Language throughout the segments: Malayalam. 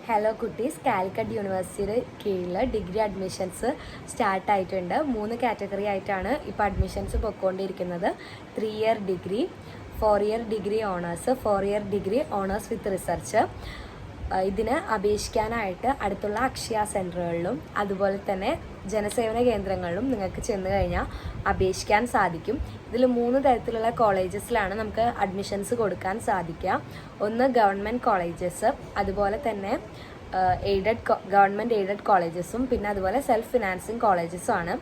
ഹലോ കുട്ടീസ്, കാലിക്കറ്റ് യൂണിവേഴ്സിറ്റിയുടെ കീഴിൽ ഡിഗ്രി അഡ്മിഷൻസ് സ്റ്റാർട്ടായിട്ടുണ്ട്. 3 കാറ്റഗറി ആയിട്ടാണ് ഇപ്പോൾ അഡ്മിഷൻസ് പൊയ്ക്കൊണ്ടിരിക്കുന്നത്. 3 year degree, 4 year degree honours, 4 year degree honours with research. ഇതിന് അപേക്ഷിക്കാനായിട്ട് അടുത്തുള്ള അക്ഷയ സെൻറ്ററുകളിലും അതുപോലെ തന്നെ ജനസേവന കേന്ദ്രങ്ങളിലും നിങ്ങൾക്ക് ചെന്ന് കഴിഞ്ഞാൽ അപേക്ഷിക്കാൻ സാധിക്കും. ഇതിൽ 3 തരത്തിലുള്ള കോളേജസിലാണ് നമുക്ക് അഡ്മിഷൻസ് കൊടുക്കാൻ സാധിക്കുക. ഒന്ന് ഗവൺമെൻറ് കോളേജസ്, അതുപോലെ തന്നെ ഗവൺമെൻറ് എയ്ഡഡ് കോളേജസും, പിന്നെ അതുപോലെ സെൽഫ് ഫിനാൻസിങ് കോളേജസും ആണ്.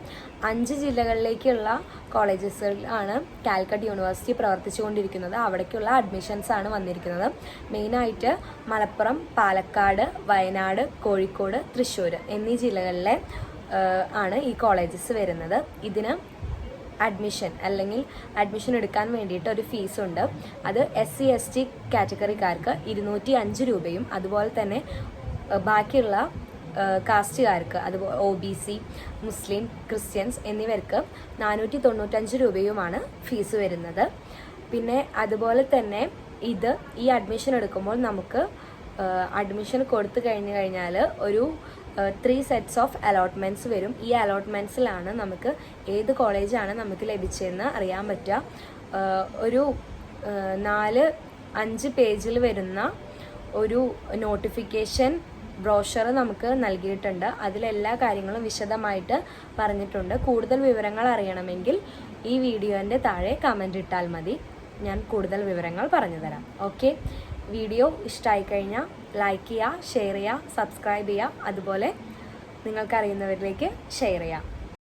5 ജില്ലകളിലേക്കുള്ള കോളേജസിലാണ് കാലിക്കറ്റ് യൂണിവേഴ്സിറ്റി പ്രവർത്തിച്ചുകൊണ്ടിരിക്കുന്നത്. അവിടേക്കുള്ള അഡ്മിഷൻസ് ആണ് വന്നിരിക്കുന്നത്. മെയിനായിട്ട് മലപ്പുറം, പാലക്കാട്, വയനാട്, കോഴിക്കോട്, തൃശ്ശൂർ എന്നീ ജില്ലകളിലെ ആണ് ഈ കോളേജസ് വരുന്നത്. ഇതിന് അഡ്മിഷൻ എടുക്കാൻ വേണ്ടിയിട്ട് ഒരു ഫീസുണ്ട്. അത് SC/ST കാറ്റഗറിക്കാർക്ക് 205 രൂപയും അതുപോലെ തന്നെ ബാക്കിയുള്ള കാസ്റ്റുകാർക്ക്, അതുപോലെ OBC, മുസ്ലിം, ക്രിസ്ത്യൻസ് എന്നിവർക്ക് 495 രൂപയുമാണ് ഫീസ് വരുന്നത്. പിന്നെ അതുപോലെ തന്നെ ഈ അഡ്മിഷൻ എടുക്കുമ്പോൾ നമുക്ക് അഡ്മിഷൻ കൊടുത്തു കഴിഞ്ഞാൽ ഒരു 3 സെറ്റ്സ് ഓഫ് അലോട്ട്മെൻറ്റ്സ് വരും. ഈ അലോട്ട്മെൻറ്റ്സിലാണ് നമുക്ക് ഏത് കോളേജാണ് നമുക്ക് ലഭിച്ചതെന്ന് അറിയാൻ പറ്റുക. ഒരു 4-5 പേജിൽ വരുന്ന ഒരു നോട്ടിഫിക്കേഷൻ ബ്രോഷർ നമുക്ക് നൽകിയിട്ടുണ്ട്. അതിലെല്ലാ കാര്യങ്ങളും വിശദമായിട്ട് പറഞ്ഞിട്ടുണ്ട്. കൂടുതൽ വിവരങ്ങൾ അറിയണമെങ്കിൽ ഈ വീഡിയോൻ്റെ താഴെ കമൻ്റ് ഇട്ടാൽ മതി, ഞാൻ കൂടുതൽ വിവരങ്ങൾ പറഞ്ഞു തരാം. ഓക്കെ, വീഡിയോ ഇഷ്ടമായി കഴിഞ്ഞാൽ ലൈക്ക് ചെയ്യുക, ഷെയർ ചെയ്യുക, സബ്സ്ക്രൈബ് ചെയ്യുക, അതുപോലെ നിങ്ങൾക്കറിയുന്നവരിലേക്ക് ഷെയർ ചെയ്യുക.